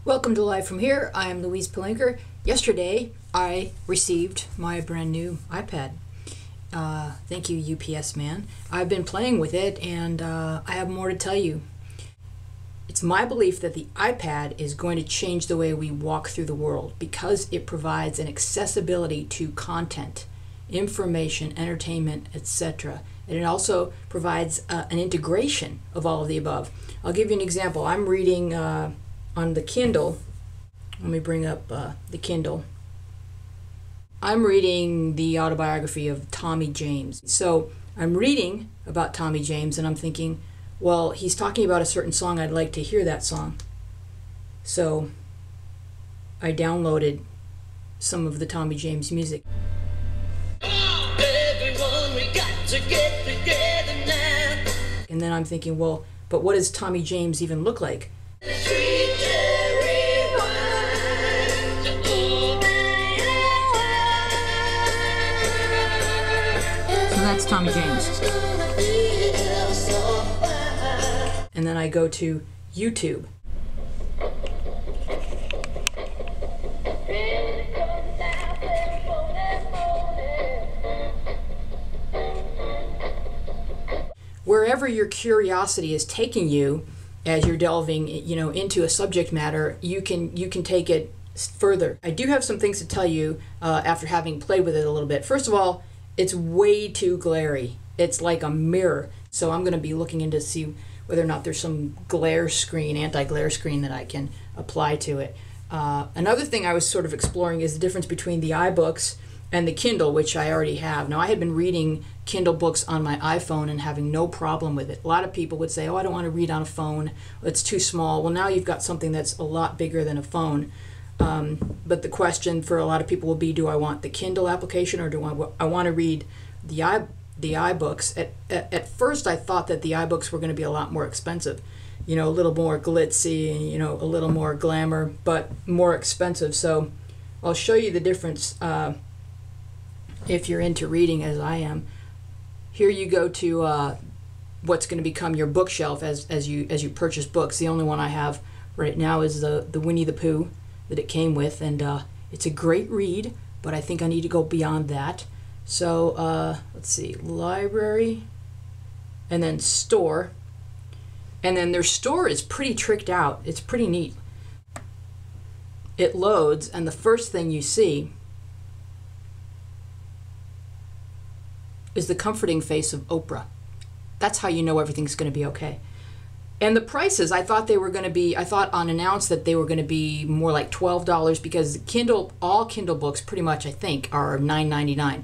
Welcome to Live From Here. I am Louise Palanker. Yesterday, I received my brand new iPad. Thank you, UPS man. I've been playing with it, and I have more to tell you. It's my belief that the iPad is going to change the way we walk through the world because it provides an accessibility to content, information, entertainment, etc. And it also provides an integration of all of the above. I'll give you an example. I'm reading on the Kindle. Let me bring up the Kindle. I'm reading the autobiography of Tommy James. So I'm reading about Tommy James and I'm thinking, well, he's talking about a certain song. I'd like to hear that song. So I downloaded some of the Tommy James music. Everyone, we got to get together now. And then I'm thinking, well, but what does Tommy James even look like? So that's Tommy James. And then I go to YouTube. Wherever your curiosity is taking you as you're delving, into a subject matter, you can take it further. I do have some things to tell you after having played with it a little bit. First of all, it's way too glary. It's like a mirror. So I'm going to be looking into to see whether or not there's some glare screen, anti-glare screen that I can apply to it. Another thing I was sort of exploring is the difference between the iBooks and the Kindle, which I already have. Now, I had been reading Kindle books on my iPhone and having no problem with it. A lot of people would say, oh, I don't want to read on a phone. It's too small. Well, now you've got something that's a lot bigger than a phone. But the question for a lot of people will be, do I want the Kindle application or do I want to read the iBooks? At first, I thought that the iBooks were going to be a lot more expensive. A little more glitzy, and, a little more glamour, but more expensive. So I'll show you the difference if you're into reading as I am. Here you go to what's going to become your bookshelf as you purchase books. The only one I have right now is the Winnie the Pooh that it came with, and it's a great read, but I think I need to go beyond that. So let's see, library, and then store, and then their store is pretty tricked out. It's pretty neat. It loads, and the first thing you see is the comforting face of Oprah. That's how you know everything's going to be okay. And the prices, I thought on announced that they were going to be more like $12 because all Kindle books pretty much, I think, are $9.99.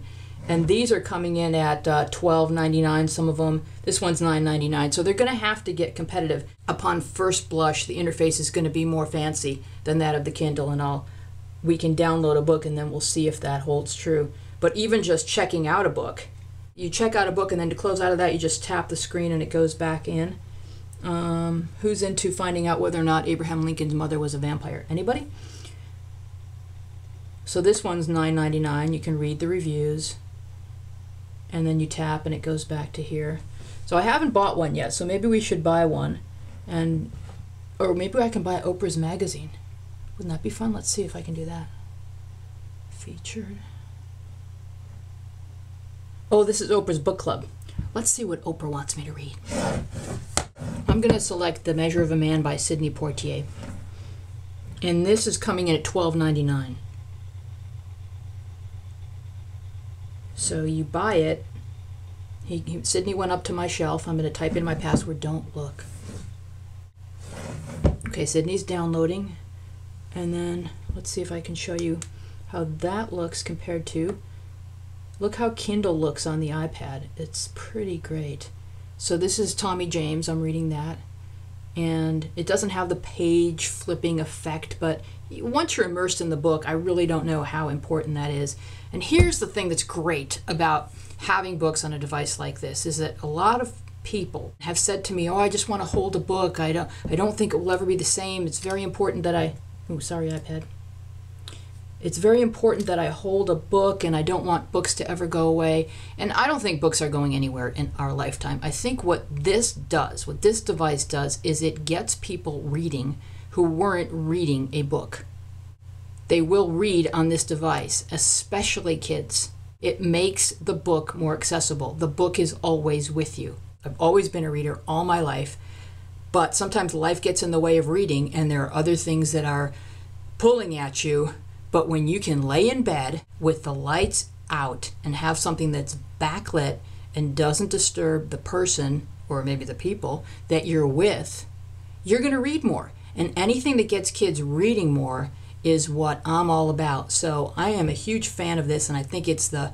And these are coming in at $12.99, some of them. This one's $9.99. So they're going to have to get competitive. Upon first blush, the interface is going to be more fancy than that of the Kindle, and we can download a book and then we'll see if that holds true. But even just checking out a book, you check out a book and then to close out of that, you just tap the screen and it goes back in. Who's into finding out whether or not Abraham Lincoln's mother was a vampire? Anybody? So this one's $9.99. You can read the reviews. And then you tap and it goes back to here. So I haven't bought one yet, so maybe we should buy one. Or maybe I can buy Oprah's magazine. Wouldn't that be fun? Let's see if I can do that. Featured. Oh, this is Oprah's book club. Let's see what Oprah wants me to read. I'm going to select The Measure of a Man by Sidney Poitier. And this is coming in at $12.99. So you buy it. Sidney went up to my shelf. I'm going to type in my password. Don't look. Okay, Sidney's downloading. And then let's see if I can show you how that looks compared to. Look how Kindle looks on the iPad. It's pretty great. So this is Tommy James. I'm reading that. And it doesn't have the page flipping effect, but once you're immersed in the book, I really don't know how important that is. And here's the thing that's great about having books on a device like this, is that a lot of people have said to me, oh, I just want to hold a book. I don't think it will ever be the same. It's very important that oh, sorry, iPad. It's very important that I hold a book, and I don't want books to ever go away. And I don't think books are going anywhere in our lifetime. I think what this device does, is it gets people reading who weren't reading a book. They will read on this device, especially kids. It makes the book more accessible. The book is always with you. I've always been a reader all my life, but sometimes life gets in the way of reading, and there are other things that are pulling at you. But when you can lay in bed with the lights out and have something that's backlit and doesn't disturb the person, or maybe the people that you're with, you're going to read more. And anything that gets kids reading more is what I'm all about. So I am a huge fan of this, and I think it's the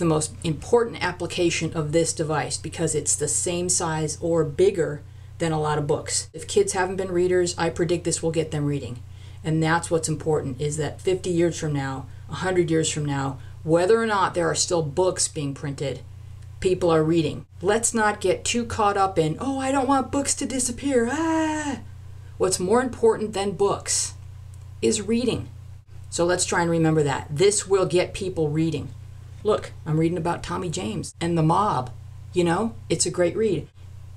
most important application of this device, because it's the same size or bigger than a lot of books. If kids haven't been readers, I predict this will get them reading. And that's what's important, is that 50 years from now, 100 years from now, whether or not there are still books being printed, people are reading. Let's not get too caught up in, oh, I don't want books to disappear. What's more important than books is reading. So let's try and remember that. This will get people reading. Look, I'm reading about Tommy James and the mob. You know, it's a great read.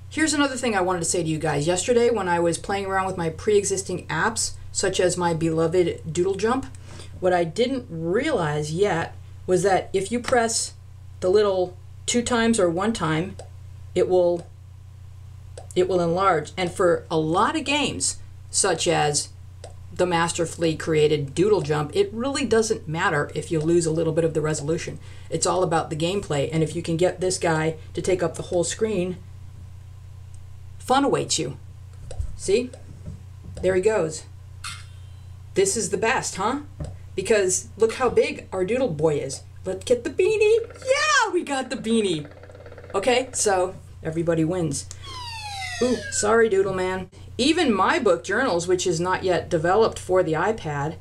Here's another thing I wanted to say to you guys. Yesterday, when I was playing around with my pre-existing apps, such as my beloved Doodle Jump, what I didn't realize yet was that if you press the little 2 times or 1 time, it will enlarge. And for a lot of games, such as the masterfully created Doodle Jump, it really doesn't matter if you lose a little bit of the resolution. It's all about the gameplay. And if you can get this guy to take up the whole screen, fun awaits you. See? There he goes. This is the best, huh? Because look how big our Doodle Boy is. Let's get the beanie. Yeah, we got the beanie. Okay, so everybody wins. Ooh, sorry, Doodle Man. Even my book journals, which is not yet developed for the iPad,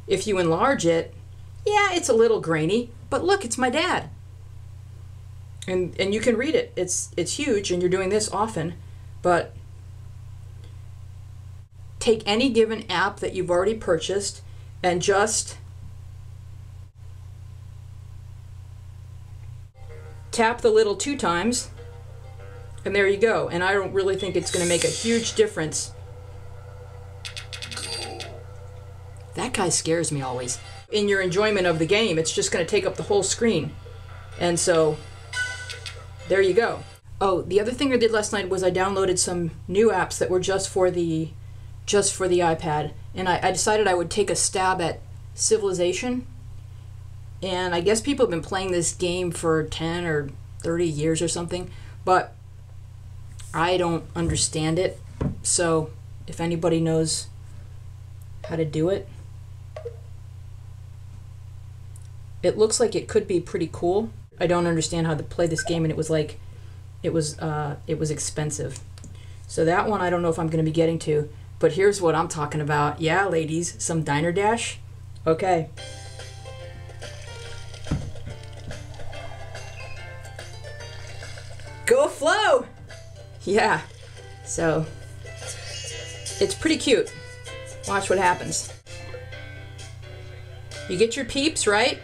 if you enlarge it, yeah, it's a little grainy, but look, it's my dad. And you can read it. It's huge, and you're doing this often, but take any given app that you've already purchased and just tap the little 2 times, and there you go. And I don't really think it's going to make a huge difference. That guy scares me always. In your enjoyment of the game, it's just going to take up the whole screen. And so, there you go. Oh, the other thing I did last night was I downloaded some new apps that were just for the iPad, and I decided I would take a stab at Civilization. And I guess people have been playing this game for 10 or 30 years or something, but I don't understand it. So if anybody knows how to do it, it looks like it could be pretty cool. I don't understand how to play this game, and it was expensive. So that one I don't know if I'm going to be getting to. But here's what I'm talking about. Yeah, ladies, some Diner Dash. Okay. Go Flow! Yeah. So, it's pretty cute. Watch what happens. You get your peeps, right?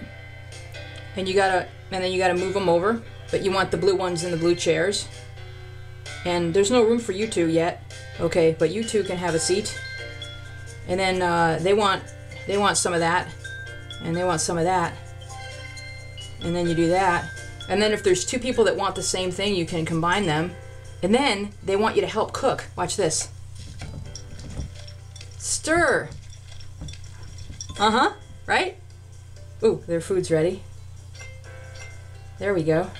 And then you gotta move them over. But you want the blue ones in the blue chairs. And there's no room for you two yet. Okay, but you two can have a seat. And then they want some of that, and they want some of that. And then you do that. And then if there's 2 people that want the same thing, you can combine them. And then they want you to help cook. Watch this. Stir. Uh-huh, right? Ooh, their food's ready. There we go.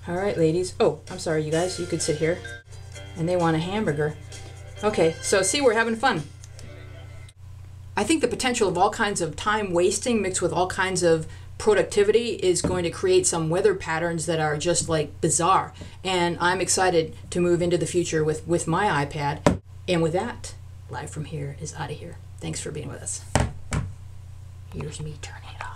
All right, ladies. Oh, I'm sorry, you guys. You could sit here. And they want a hamburger. Okay, so see, we're having fun. I think the potential of all kinds of time wasting mixed with all kinds of productivity is going to create some weather patterns that are just like bizarre. And I'm excited to move into the future with my iPad. And with that, Live from Here is out of here. Thanks for being with us. Here's me turning it off.